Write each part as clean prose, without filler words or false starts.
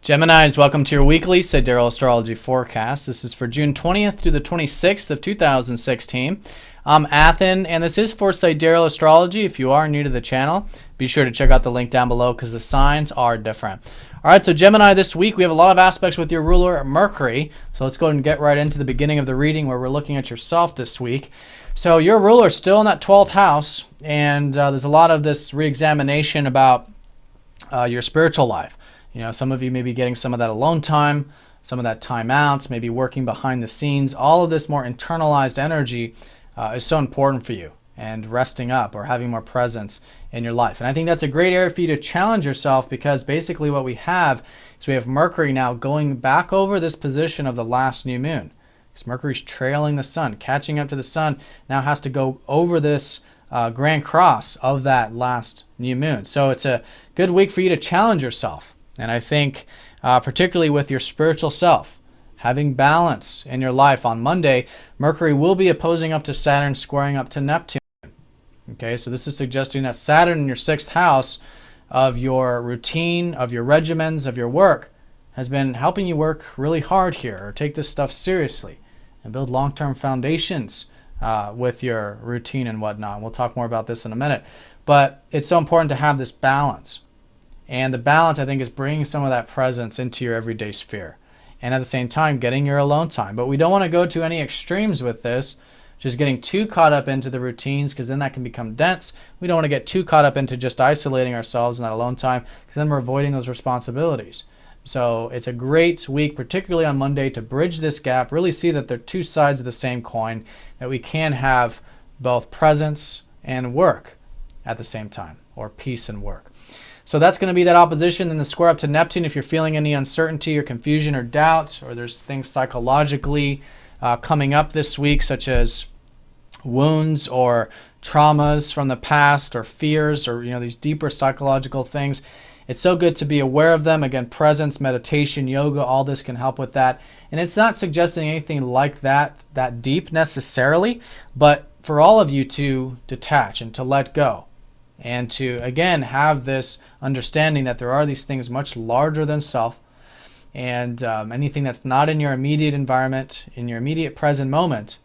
Geminis, welcome to your weekly Sidereal Astrology forecast. This is for June 20th through the 26th of 2016. I'm Athen, and this is for Sidereal Astrology. If you are new to the channel, be sure to check out the link down below because the signs are different. All right, so Gemini, this week we have a lot of aspects with your ruler, Mercury. So let's go ahead and get right into the beginning of the reading where we're looking at yourself this week. So your ruler is still in that 12th house, and there's a lot of this re-examination about your spiritual life. You know, some of you may be getting some of that alone time, some of that time out, maybe working behind the scenes. All of this more internalized energy is so important for you, and resting up or having more presence in your life. And I think that's a great area for you to challenge yourself, because basically what we have is we have Mercury now going back over this position of the last new moon. Because Mercury's trailing the sun, catching up to the sun, now has to go over this grand cross of that last new moon. So it's a good week for you to challenge yourself. And I think particularly with your spiritual self, having balance in your life. On Monday, Mercury will be opposing up to Saturn, squaring up to Neptune. Okay, so this is suggesting that Saturn in your 6th house of your routine, of your regimens, of your work, has been helping you work really hard here, or take this stuff seriously and build long-term foundations with your routine and whatnot. We'll talk more about this in a minute. But it's so important to have this balance. And the balance, I think, is bringing some of that presence into your everyday sphere. And at the same time, getting your alone time. But we don't want to go to any extremes with this, just getting too caught up into the routines, because then that can become dense. We don't want to get too caught up into just isolating ourselves in that alone time, because then we're avoiding those responsibilities. So it's a great week, particularly on Monday, to bridge this gap, really see that they're two sides of the same coin, that we can have both presence and work at the same time, or peace and work. So that's going to be that opposition. Then the square up to Neptune, if you're feeling any uncertainty or confusion or doubt, or there's things psychologically coming up this week, such as wounds or traumas from the past, or fears, or these deeper psychological things. It's so good to be aware of them. Again, presence, meditation, yoga, all this can help with that. And it's not suggesting anything like that deep necessarily, but for all of you to detach and to let go. And to, again, have this understanding that there are these things much larger than self. And anything that's not in your immediate environment, in your immediate present moment,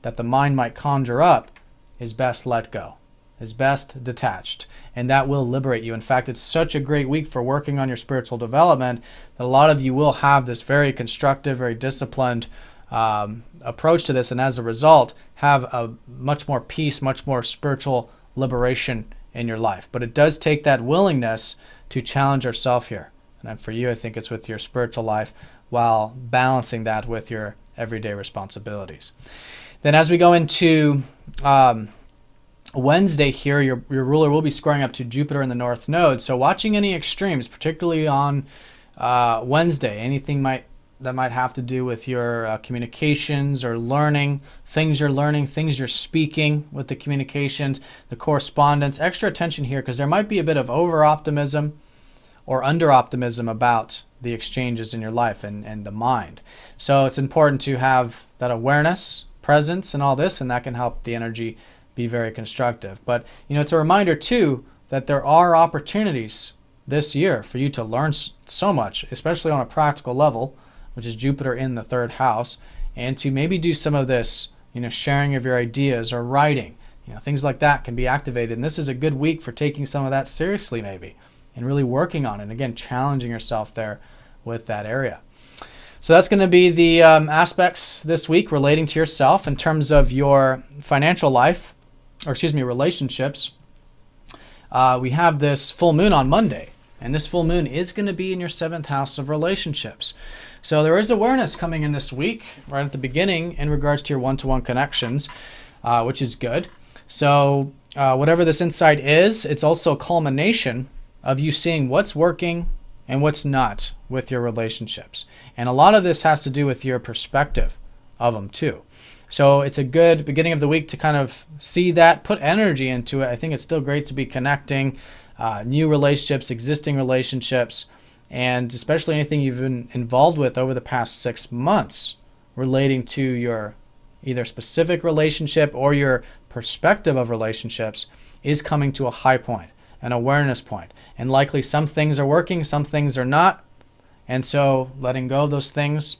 that the mind might conjure up, is best let go, is best detached. And that will liberate you. In fact, it's such a great week for working on your spiritual development that a lot of you will have this very constructive, very disciplined approach to this. And as a result, have a much more peace, much more spiritual liberation in your life. But it does take that willingness to challenge yourself here. And for you, I think it's with your spiritual life, while balancing that with your everyday responsibilities. Then as we go into Wednesday here, your ruler will be squaring up to Jupiter in the North Node. So watching any extremes, particularly on Wednesday, anything that might have to do with your communications or learning, things you're speaking with the communications, the correspondence. Extra attention here, because there might be a bit of over-optimism or under-optimism about the exchanges in your life and the mind. So it's important to have that awareness, presence, and all this, and that can help the energy be very constructive. But it's a reminder too that there are opportunities this year for you to learn so much, especially on a practical level, which is Jupiter in the 3rd house, and to maybe do some of this, sharing of your ideas or writing, things like that can be activated. And this is a good week for taking some of that seriously, maybe, and really working on it. And again, challenging yourself there with that area. So that's going to be the aspects this week relating to yourself. In terms of your financial life, relationships, we have this full moon on Monday, and this full moon is going to be in your 7th house of relationships. So there is awareness coming in this week, right at the beginning, in regards to your one-to-one connections, which is good. So whatever this insight is, it's also a culmination of you seeing what's working and what's not with your relationships. And a lot of this has to do with your perspective of them too. So it's a good beginning of the week to kind of see that, put energy into it. I think it's still great to be connecting new relationships, existing relationships, and especially anything you've been involved with over the past 6 months relating to your either specific relationship or your perspective of relationships is coming to a high point, an awareness point. And likely some things are working, some things are not. And so letting go of those things,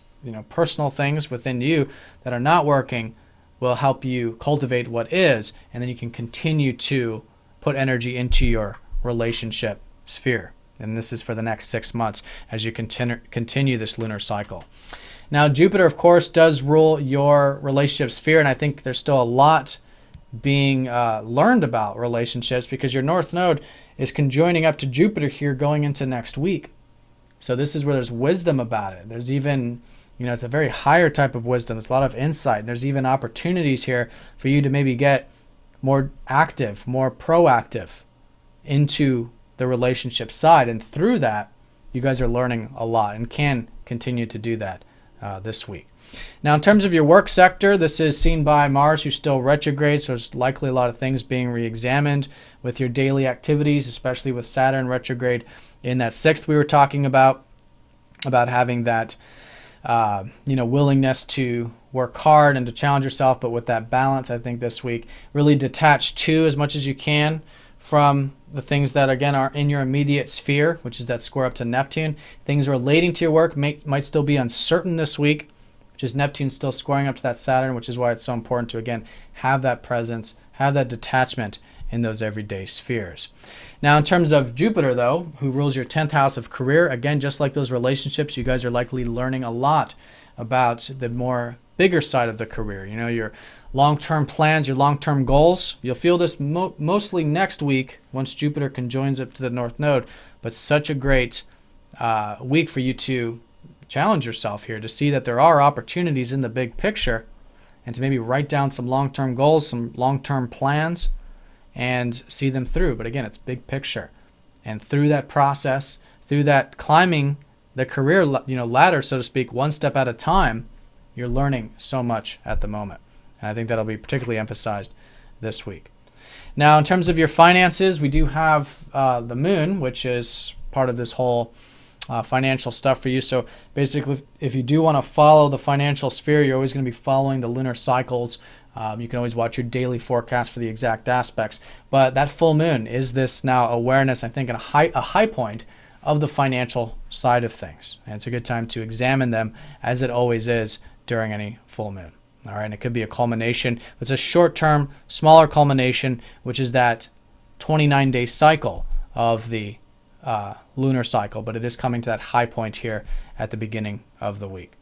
personal things within you that are not working, will help you cultivate what is, and then you can continue to put energy into your relationship sphere. And this is for the next 6 months as you continue this lunar cycle. Now, Jupiter, of course, does rule your relationship sphere, and I think there's still a lot being learned about relationships because your North Node is conjoining up to Jupiter here going into next week. So this is where there's wisdom about it. There's even, it's a very higher type of wisdom. There's a lot of insight. There's even opportunities here for you to maybe get more active, more proactive into the relationship side. And through that, you guys are learning a lot and can continue to do that this week. Now, in terms of your work sector, this is seen by Mars, who's still retrograde, so there's likely a lot of things being re-examined with your daily activities, especially with Saturn retrograde in that 6th we were talking about having that willingness to work hard and to challenge yourself, but with that balance, I think this week, really detach to as much as you can from the things that, again, are in your immediate sphere, which is that square up to Neptune. Things relating to your work might still be uncertain this week, which is Neptune still squaring up to that Saturn, which is why it's so important to, again, have that presence, have that detachment in those everyday spheres. Now, in terms of Jupiter, though, who rules your 10th house of career, again, just like those relationships, you guys are likely learning a lot about the more bigger side of the career. Your long-term plans, your long-term goals. You'll feel this mostly next week once Jupiter conjoins up to the North Node, but such a great week for you to challenge yourself here, to see that there are opportunities in the big picture and to maybe write down some long-term goals, some long-term plans, and see them through. But again, it's big picture. And through that process, through that climbing the career ladder, so to speak, one step at a time, you're learning so much at the moment. And I think that'll be particularly emphasized this week. Now, in terms of your finances, we do have the moon, which is part of this whole financial stuff for you. So basically, if you do want to follow the financial sphere, you're always going to be following the lunar cycles. You can always watch your daily forecast for the exact aspects. But that full moon is this now awareness, I think, and a high point of the financial side of things. And it's a good time to examine them, as it always is during any full moon. All right, and it could be a culmination. It's a short-term, smaller culmination, which is that 29-day cycle of the lunar cycle, but it is coming to that high point here at the beginning of the week.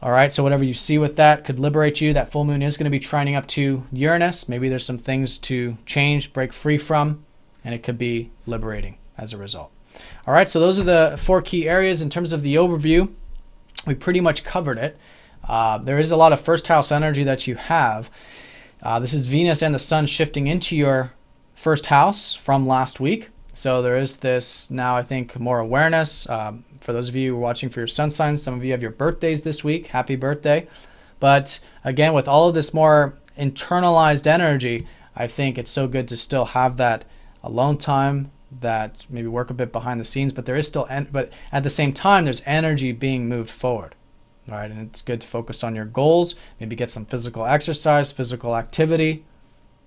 All right, so whatever you see with that could liberate you. That full moon is going to be trining up to Uranus. Maybe there's some things to change, break free from, and it could be liberating as a result. All right, so those are the 4 key areas. In terms of the overview, we pretty much covered it. There is a lot of first house energy that you have. This is Venus and the Sun shifting into your first house from last week. So there is this now, I think, more awareness. For those of you who are watching for your sun signs, some of you have your birthdays this week. Happy birthday. But again, with all of this more internalized energy, I think it's so good to still have that alone time, that maybe work a bit behind the scenes, but there is still, but at the same time, there's energy being moved forward. All right, and it's good to focus on your goals, maybe get some physical exercise, physical activity.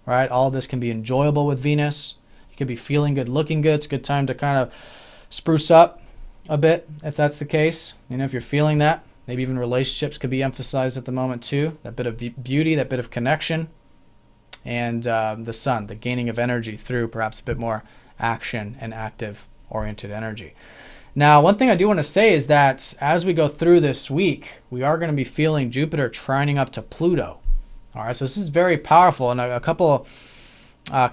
All right, all of this can be enjoyable with Venus. You could be feeling good, looking good. It's a good time to kind of spruce up a bit if that's the case. If you're feeling that, maybe even relationships could be emphasized at the moment too. That bit of beauty, that bit of connection, and the Sun, the gaining of energy through perhaps a bit more action and active oriented energy. Now, one thing I do want to say is that as we go through this week, we are going to be feeling Jupiter trining up to Pluto. All right, so this is very powerful, and a couple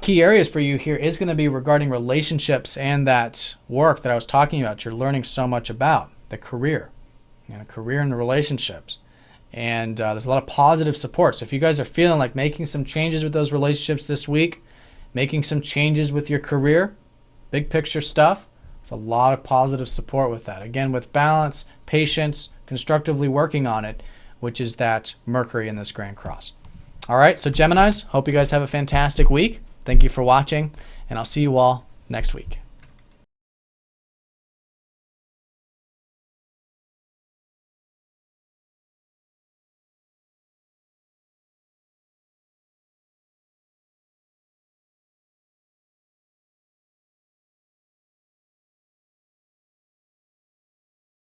key areas for you here is going to be regarding relationships and that work that I was talking about. You're learning so much about the career, career and the relationships, and there's a lot of positive support. So if you guys are feeling like making some changes with those relationships this week, making some changes with your career, big picture stuff, there's a lot of positive support with that. Again, with balance, patience, constructively working on it, which is that Mercury in this Grand Cross. All right, so Geminis, hope you guys have a fantastic week. Thank you for watching, and I'll see you all next week.